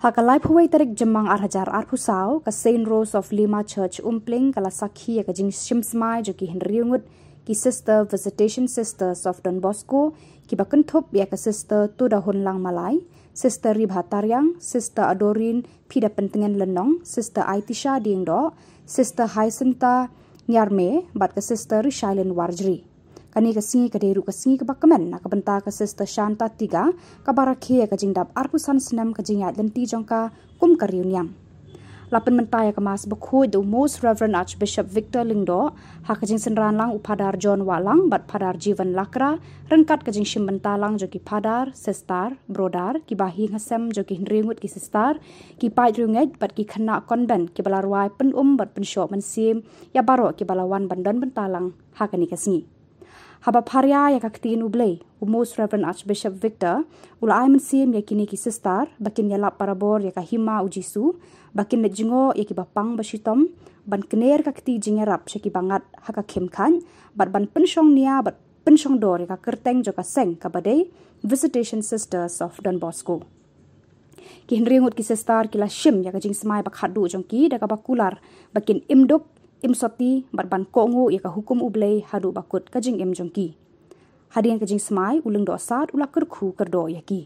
Hakalai puai tarik jemang arhajar arpusau ke Saint Rose of Lima Church Umpling kala sakhi ke jing shimsmai jo ki Hynriew Ngut ki sister Visitation Sisters of Donbosco ki bakenthop ya ke sister Tuda Hunlang Malai, sister Ribha Taryang, sister Adorin Pida Pentengen Lenong, sister Aitisha Dingdo, sister Hyacinta Nyarme bat ke sister Rishailin Warjri. Kani kesingi ke deru kesingi ke bakamen nak benta ke sister Shanta tiga ke barakhe ke jingdap arpusan senam ke jingat lenti jongka kum kariunyam. Lapan mentaya ke mas bekhud the most Reverend Archbishop Victor Lingdo hak ke jing senran lang upadar John Walang bat padar Jivan Lakra rengkat ke jing shimbenta lang joki padar sestar brodar ki bahi ngasem joki Hynriew Ngut ki sestar ki Peit runget bat ki khana konben ki balarwai pen bat pensyok mensim ya baro ki balawan bandon bentalang hak ni kesingi. Haba parya ya kakti nublay, Most Reverend Archbishop Victor, ulai mensim ya kini ki sestar, bakin yalap parabor ya kahima u Jisu, bakin net jingo ya ki bapang basitom, ban kener kakti jingerap syaki bangat haka kimkan, bat ban pensyong nia bat pensyong dor ya kerteng joka seng kabadai Visitation Sisters of Donbosco. Ki Hynriew Ngut ki sestar kila shim ya kajing semai bakhadu jongki da kabakular bakin imduk imsoti batban kongo ya ka hukum ublay hadu bakut ka Jingim jongki. Hadian ka jing smai ulung do asad ula kerkhu kerdo yaki.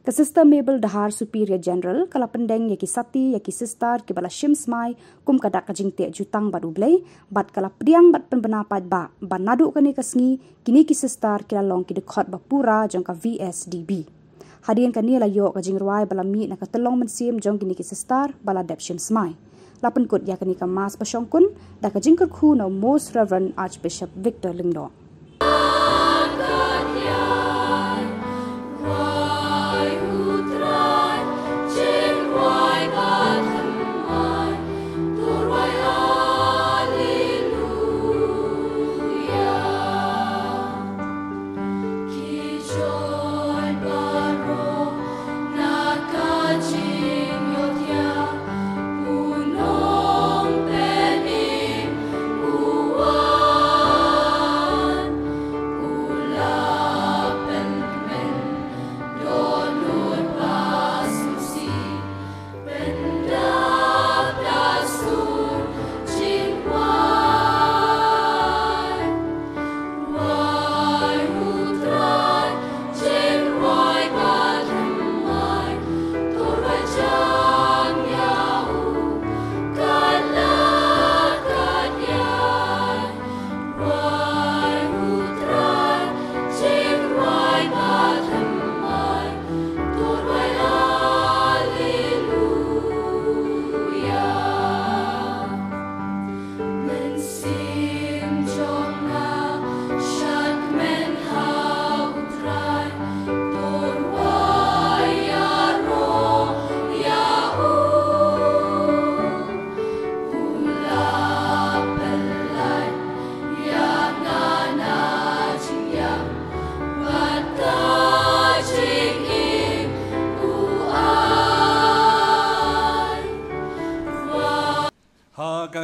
Ka sister Mabel Dahar Superior General kala pendeng yaki sati yaki sister ki bala shim smai kum kadak ka jing te jutang bat ublay bat kala pediang bat penbenapat ba ban nadu kani kasngi kini ki sister kila long ki dekhot bapura jongka Vsdb. Hadian kani la yo ka jing ruai bala mi na ka telong mensim jong kini ki sister bala dep shim smai. Lapan kut ya kani kemas pasyongkun da ka jingker khu no Most Reverend Archbishop Victor Lingdo.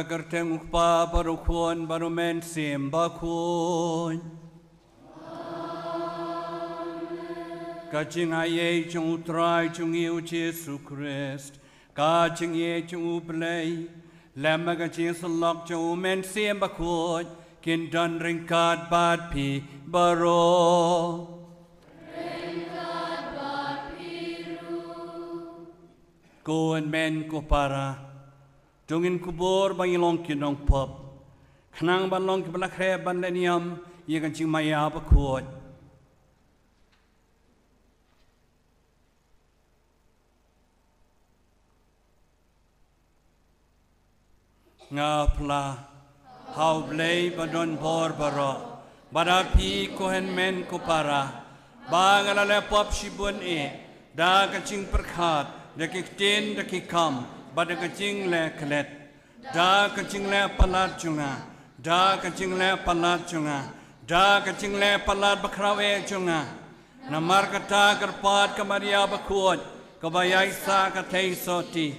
Kerteng ukpa baru kuon baru mensim bakun. Kajing aye jong utrai jong iu Jisu Christ. Kajing ye jong ublay. Lama kajing selok jong mensim bakun. Kin dan ringkat bad pi baro. Ringkat bad piru. Kuon men ko para. Jongin Khubor bangilong kinong pop. Kanang banlong ki balakre bandaniam ye kan ching maya bakut. Ngapla hau blay badon bor baro. Badapi kohen men ko para. Bangalale pop shibun e. Da kan ching perkhat. Da kiktin da kikam. Bada kacing le kelet, da kacing le palat junga, da kacing le palat junga, da kacing le palat bakrawe junga. Namar kata kerpat kamaria bakut, kabayai sa katay soti,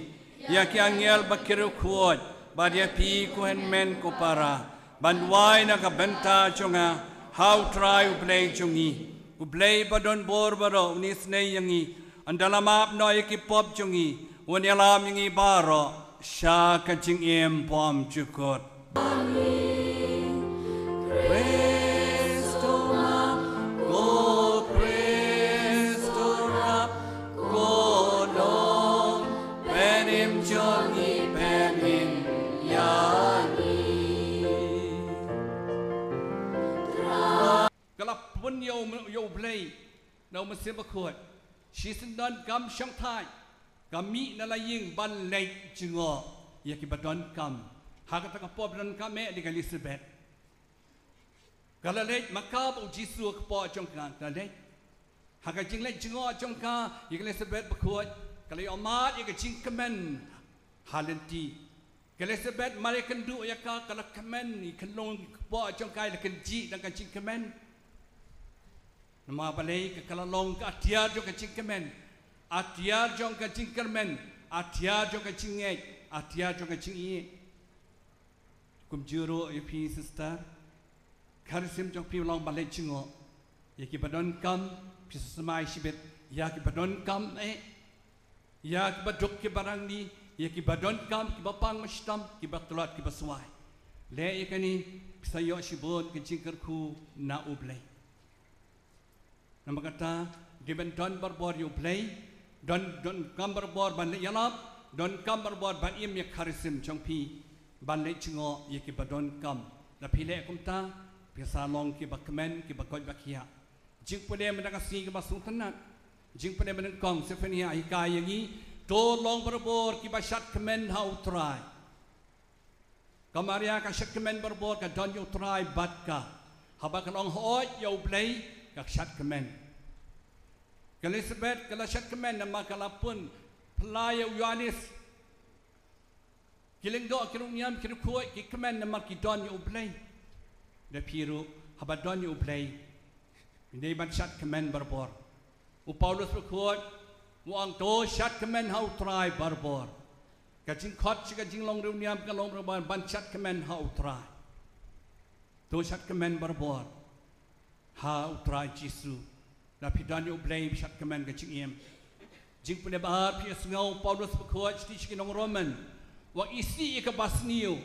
yaki angel bakiru kuot, badia pi kuhen men ko para, bandwai na kabenta junga, how try uplay jungi, uplay badon bor baro unis ne yangi. dalam ap noi ki pop jungi wan yalam yangi baro sha ka jingim pom jukot yo play no masih berkuat season don kam syang thai kami nalaying ban lek jengo ya kibadon kam hak tak apa dan kami dengan Elizabeth kalau lek maka bu Jisu kepo jongkan kalau lek hak jing lek jengo jongka ya Elizabeth berkuat kalau amat ya jing kemen halenti kalau Elizabeth mari kendu ya kalau kemen ni kenong kepo jongkai lekan ji dan jing kemen nama balai ke kalalong ke atiar jo ke cingkemen, atiar jo ke cingkermen, atiar jo ke cingek, atiar jo ke cingie. Kum juro ipi sister, karisim jo pi long balai cingo, ya ki badon kam, pi semai sibet, ya ki badon kam ya ki badok ki barang ni, ya ki badon kam, ki bapang mastam, ki batulat ki baswai. Le ikani pisayo sibot ke cingkerku na ublay. Nama kata given don berbor you play don kam berbor ban le yalap don kam berbor ban im ya karisim chongpi ban le chingo ye ki badon kam la phile kumta pisa long ki bakmen ki bakoj bakia jing pode menakasi ki basung tenat jing pode menengkong sefenia hikai yangi to long berbor ki basat kemen how try kamaria ka shat kemen berbor ka don you try batka haba kalong hoy you play ka shat kemen kalau Elizabeth kalau shat kemen nama kalapun pelaya Yohanes kiling do kirung yam kiru kuat ki kemen nama ki don you play de piru haba don you play ini ban shat kemen berbor u Paulus berkuat wang to shat kemen how try berbor kajing khot kajing long riu yam ka long berbor ban shat kemen how try to shat kemen berbor how try Jisu na pidan yo blame shat kemen ke Jingim jing pune bahar pi sngau Paulus berkuat stich ki nong Roman wa isi ke basniu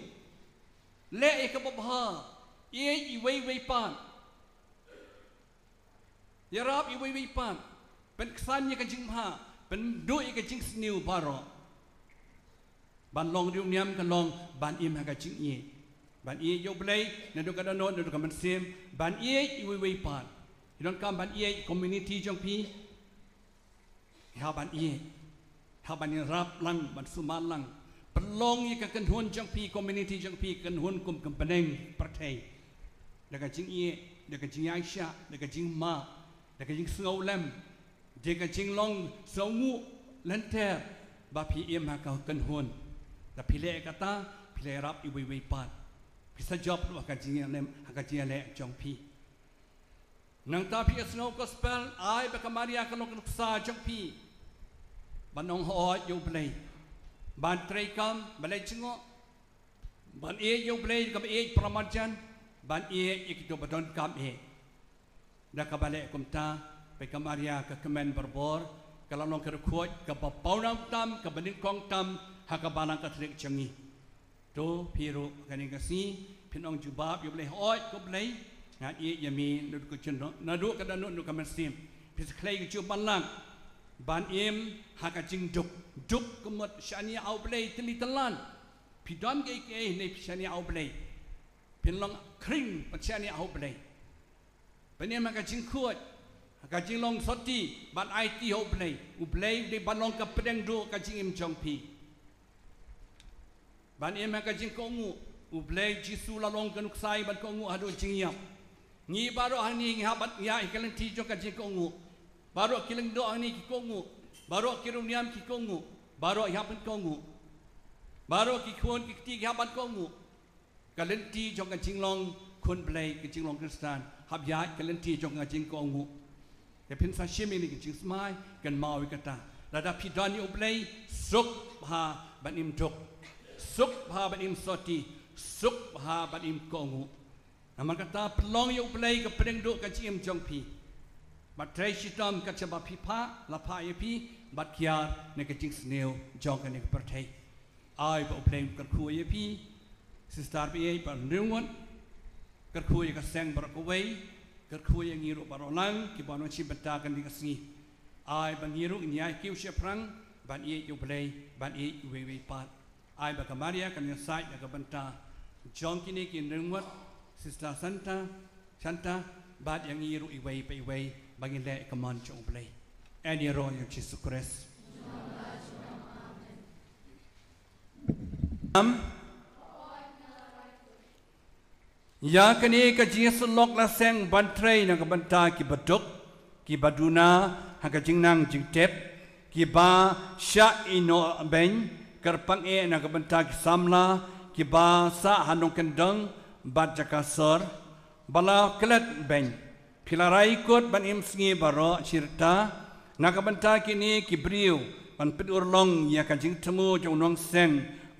le ke babha ye i wei pan ya rab i wei pan pen ksan ye ke jing ha pen do ke jing sniu baro ban long riu niam kan long ban im ha ka jing ye ban ye yo blay na do ka no do ka man sim ban ye i wei pan Idan kam ban ie community jong pi ha ban ie ha ban rap lang ban suman lang pelong ye ka kan hun jong pi community jong pi kan hun kum kam peneng partai daga jing ie daga jing Aisha daga jing ma daga jing sngau lem daga jing long songu lenter ba pi em ha ka kan hun da pile kata pile rap i wei pan bisa job lu ka jing lem ha ka jing le jong pi nang tapi snow gospel ai bakamaria kalong sa jong pi banong ho yo play ban trei kam balai chingo ban e yo play kam e pramajan ban e ikito badon kam e da ka balai kumta bakamaria ka kemen berbor kalau long kerkuat ka papaunam tam ka baning kong tam ha ka balang ka trik changi to piru kaning kasi pinong jubab yo play ho ko play ngat ye yami ndu ko chendo nadu ka danu ndu ka masim pis klei ku ban lang ban im ha ka jing duk kumot shani au play tili talan pidon ke ke ne shani au play pin long kring pa shani au play panem ka jing kuat ka jing long soti ban it au play u play de ban long ka pedeng do ka jing im chong pi ban im ka jing ko ngu u play Jisu la long kan sai ban ko ngu adu jing yam ni baru ani habat ya ikalan ti jo ka jikongu baru kilang do ani ki kongu baru kirum niam ki kongu baru haban kongu baru ki khon ki ti haban kongu kalan ti jo ka jinglong khon blai ki jinglong kristan hab ya kalan ti jo ka jingkongu ke pin sa shimi ni ki jing smai kan mau kata lada pidan ni blai suk ha banim dok suk ha banim soti suk ha banim kongu Nama kata pelong yo play ke pedeng duk ka jim jong pi. บัดเทรชิตอมกัจจบัพิพะละพายพีบัดยาในกจิงสเนวจองกันในประเทศไอ้บ่เพลงกัดคุยพีสิสตาร์พีเอปันเรื่องวันกัดคุยกับแสงบรักเอาไว้กัดคุยอย่างงี้รูปบารลังกีบานวันชิบันตากันดีกับสีไอ้บันยีรุอินยาคิวเชพรังบันเออยู่เพลงบันเออยู่เวปัดไอ้บักมาเรียกันยังไซด์กับบันตาจองกินกินเรื่องวันสิสตาร์ชันตาบัดอย่างงี้รูอีเวไปเวบางอย่างเล่กมันจงเพลงแอนนี่รออยู่จิสุคริสยาคันนี้ก็จีสลอกละเซงบันเทรนักบันตากีบัดกกีบัดูนาฮักจิงนังจิงเทปกีบาชาอิโนเบนกระปังเอนักบันตากีซัมลากีบาสะฮันงกันดังบัดจักสอร์บลาเคล็ดเบนพิลาไรกุดบันอิมสงีบารอชิรตานักบันตากินีกีบริวบันปิดอุรลงยากันจิงทมูจงนองเซง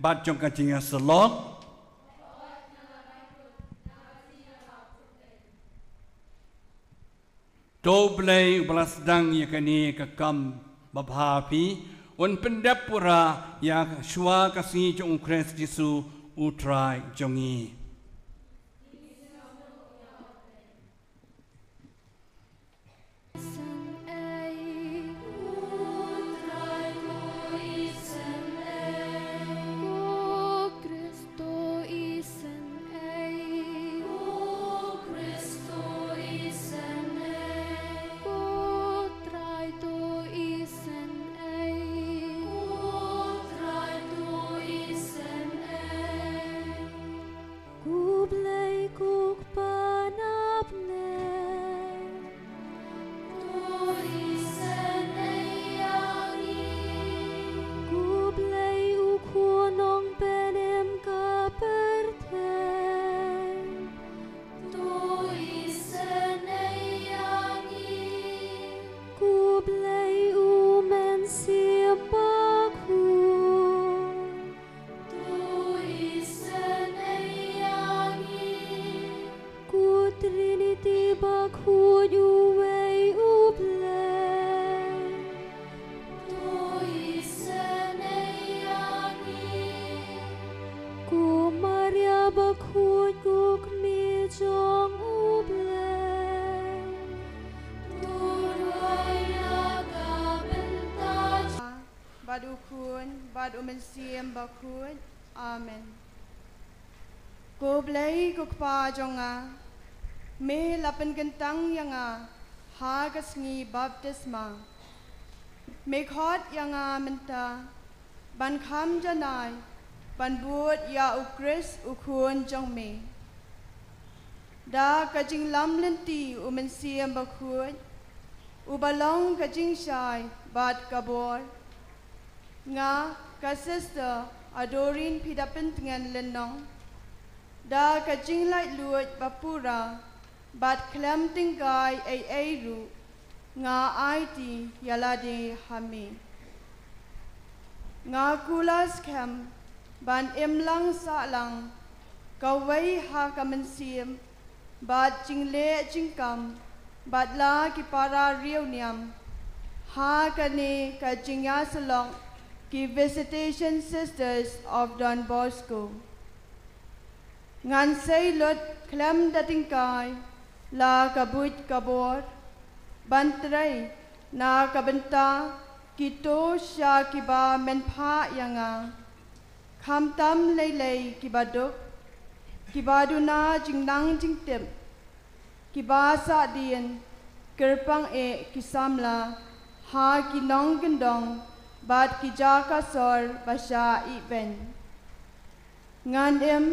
บัดจงกันจิงสลอกโตเปลย์บลาสดังยากันนี้กับคำบพาพีวันเป็นเดบปุระยาชัวกสีจงคริสต์ยิสุอุทรายจงงีบัดอุมันเสียมบักคุดอาเมนกูเบลย์กูปาจงอาเมลับเป็นกันตั้งยังอาหากสงีบัพติศมาเมคอดยังอามันตาบันคำจะนายบันบูดยาอุคริสอุควรจงเมดากะจิงลำลินตีอุมันเสียมบักคุดอุบาลองกะจิงชายบัดกบอร์งากะซิสเตอร์อโดรินพิดาเป็นเงินเลนนองดากะจิงไลลวดบาปูราบัดเคลมติงกายไอรูงาไอตียาลาเดฮามีงาคูลาสแคมบันเอ็มลังสะลังกะไว้หากะมันเสียมบัดจิงเละจิงกำบัดลากิปาราเรียวเนียมหากะเนกะจิงยาสลองki Visitation Sisters of Don Bosco ngan say lot klem dating kai la kabut kabor bantray na kabenta kito sya kiba menpha yanga khamtam leilei kibaduk kibaduna jingnang jingtem kiba sa dien kerpang e kisamla ha kinong gendong bad kijaka sor basha iben ngan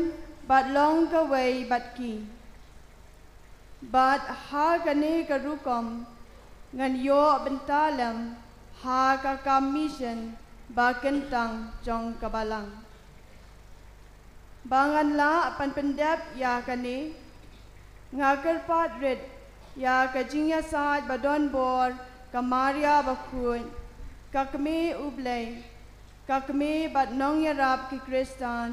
bad long kaway bad ki bad ha gane karukom ngan yo bentalam ha ka commission ba kentang jong kabalang bangan la pan pendap ya kane ngakar pat red ya kajingya sad badon bor kamaria bakun kakme ublay kakme bad nong yarap ki kristan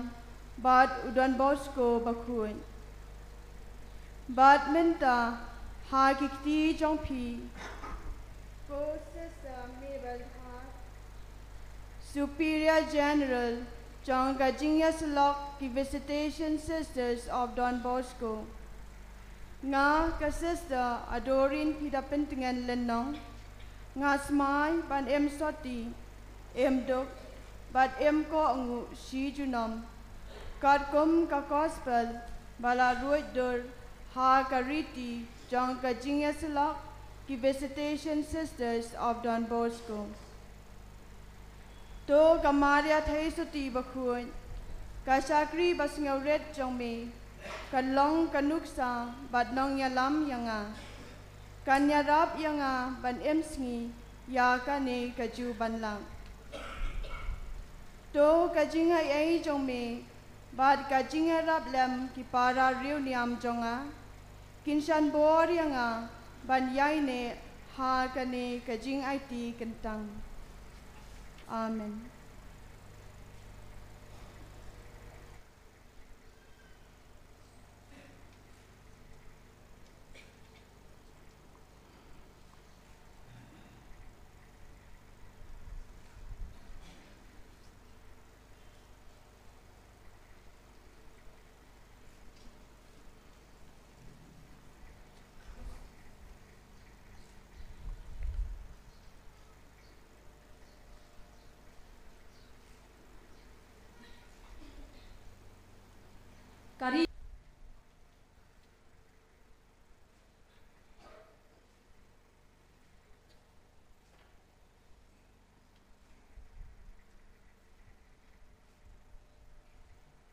bad udon bosco bakun bad menta ha kikti jong pi Co-Sister Mabel Hart, Superior General Jong ki Visitation Sisters of Don Bosco, Nga ka Sister Adorin Pidapentingan Lenong, Nga Smai ban Soti, Duk, bat Ko Ngut Si Junom, Kum ka Gospel, Bala Ruidur, Ha Kariti, Jong ki Visitation Sisters of Don Bosco. To Gamaria Thai Soti Bakun, Kashakri Basngauret Jongme, Kalong Kanuksa, Bat Nong Yalam Yanga, Kanyarab Yanga, Ban Sngi, Yakane Kaju Banlang. To Kajinga Ay Jongme, Bat Kajinga Rab Lem Kipara Riuniam Jonga, Kinshan Bor Yanga, Ban Yaine, Ha Kane Kajing IT Kentang. Amen. Kari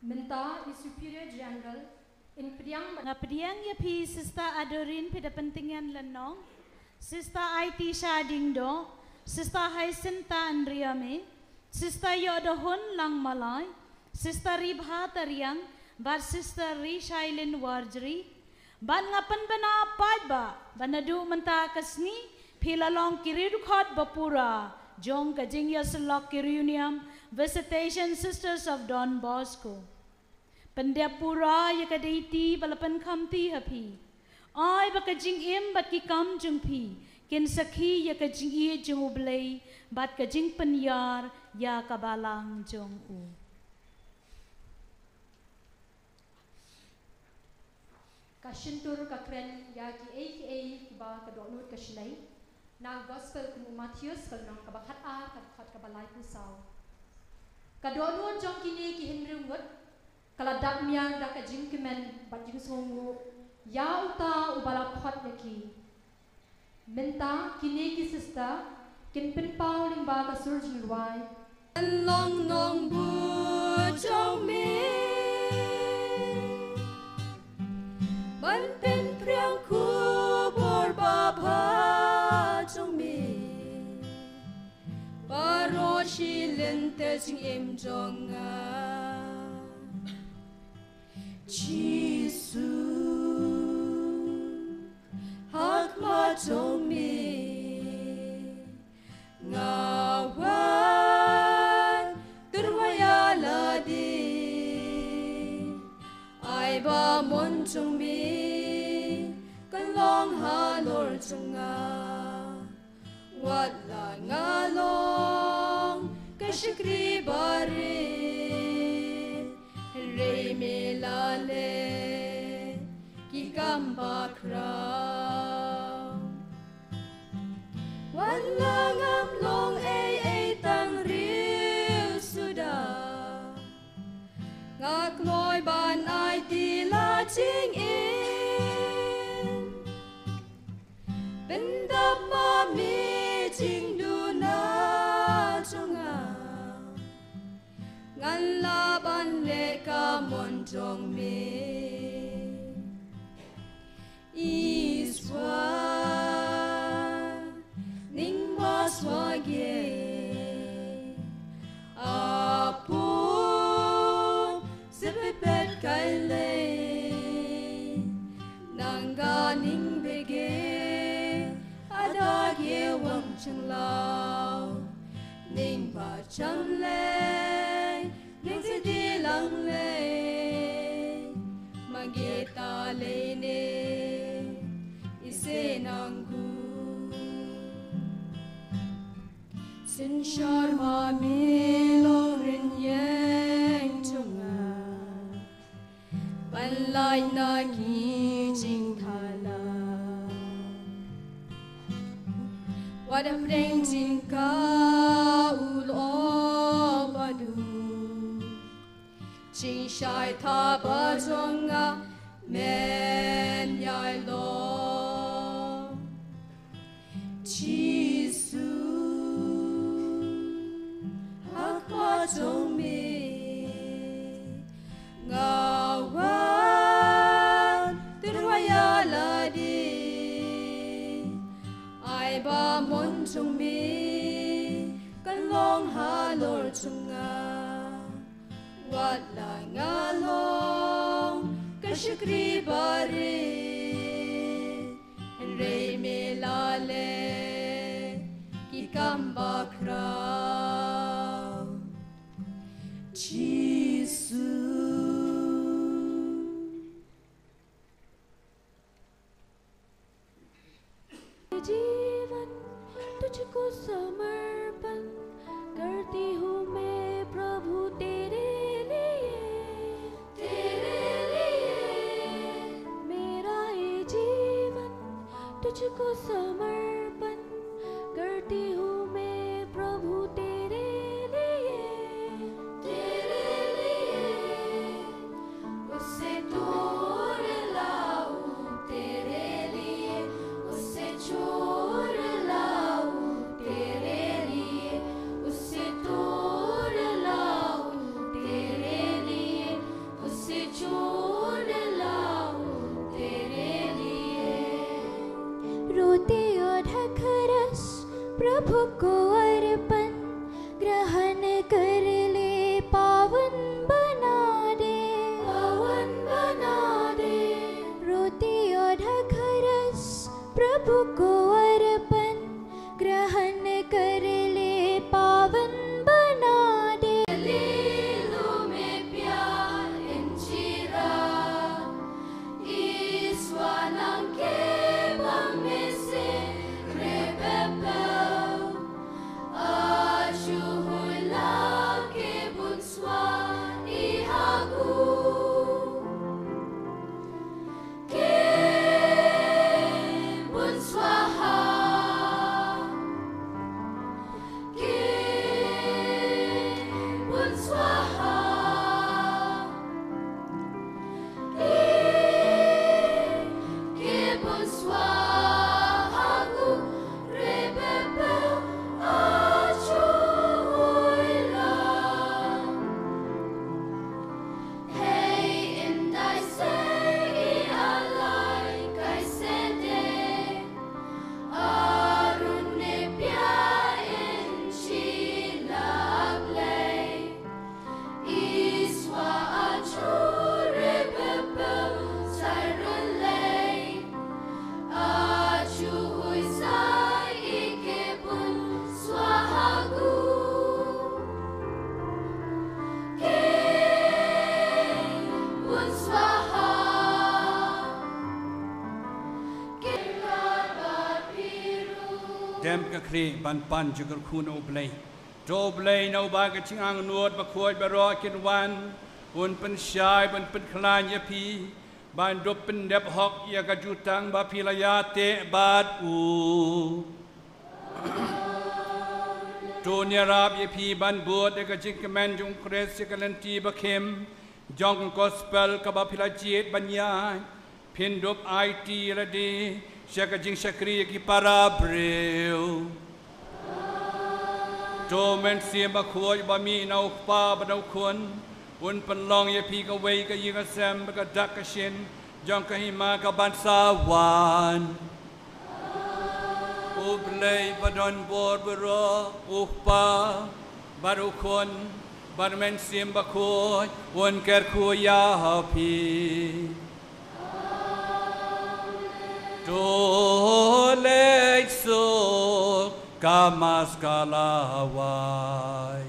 Menta is Superior General in Priang Ngapriang ya pi Sister Adorin pada pentingan lenong, Sister IT Shadingdo, Sister Hyacinta Andriame, Sister Yodohun Lang Malay, Sister Ribha Tariang, Bat Sister Rishailin Warjri, Ban ngapan bana ba, banadu menta kasni, Pilalong Kirirukot Bapura, Jong Kajingya Sulok Kiruniam, Visitation Sisters of Don Bosco. Pendapura ya kadaiti balapan kamti hapi. Ay baka jingim bat ki kam jung pi. Kin sakhi ya ka jingi jung ublay bat ka jing penyar ya kabalang jong u. Kashintur kakren ya ki aka kiba kadonut kashlay. Nang gospel kumu Matthews kal nang kabakat a kabakat kabalay pusaw. Kadonut jong kini ki Hynriew Ngut. Kalau dak miang dak Jingim bat jing songu ya uta ubala pot leki minta kini ki sister kin pin pau ling ba ka surjing ruai long nong bu chong me ban pin priang khubor ba bha chong me baro shilin te jingim jonga Jisu, hakma jome, ngawan terwaya lade, ai ba mon jome, kalong halor jonga, watla ngalong kashikri bare. Re me la le ki gamba kra wala ngam long ay tang riu suda ngak loy ban ai ti la ching in bendap ma mi ching du na chunga ngan la ban le ka mon jong me iswa ning wa swa ge apu sipet kai le nanga ning bege ada ge wang chang lao ning ba chang le Neng sidi lang le, magita le ne, ise nanggu. Sin sharma melo rin yang chunga ban lai na ki jing thala wada preng jing ka ul o badu jing shai tha ba jonga men yai lo Jisu akwa jong me ngawan terwaya la di ai ba mon chung me kan long ha lor chunga wat la ngalong kashkri bare Hynriew me la le ki kamba krau Jisu जीवन तुझको समर्पण करती हूँ मैं प्रभु तेरे लिए मेरा ये जीवन तुझको समर्पण करती हूँ मैं प्रभु तेरे लिए उससे दूर लाऊं तेरे लिए उससे छोड़ लाऊं तेरे लिए उससे दूर लाऊं तेरे लिए उससे छोड़ लाऊं तेरे लिए रोते और ढकरस प्रभु को अर्पण ग्रहण कर ले पावन बना दे रोते और ढकरस प्रभु को अर्पण ग्रहण कर ले पावन बना दे लीलो में प्यार इंचिरा ईश्वरं के बमे से rebebel ajuhula ke bunswa ihagu ke bunswaha ke bunswaha ke bunswaha gu rebebel ajuhula hey in thy say alai kai sede arune pya in chilable iswa ajure bebel sairulay ajuhui sai ikebun swahagu ke bun swaha ke kabat biru Dem ka kri ban pan jugur kun oblay Doblay no baga ching ang nuot ba khoy ba ro kin wan un pen shai ban pen khlan ya pi ban dop pen dep hok ya ka jutang ba pilaya te bad u Tonya rap ya pi ban buat ya ka ching kemen jung kres ya ka lenti ba kem jong gospel ka ba pilajiet ban ya pin dop IT la de sya ka jing shakri ya ki para breu Domen sia ba khoi ba mi nau pa ba nau khun un pan long ya pi ka wei ka yi ka sem ba ka dak ka shin jong ka hi ma ka ban sa wan Ublay ba don bor ba ro pa ba ru khun ba men sim ba khoi un ker khu ya ha pi Dole so kamas kalawai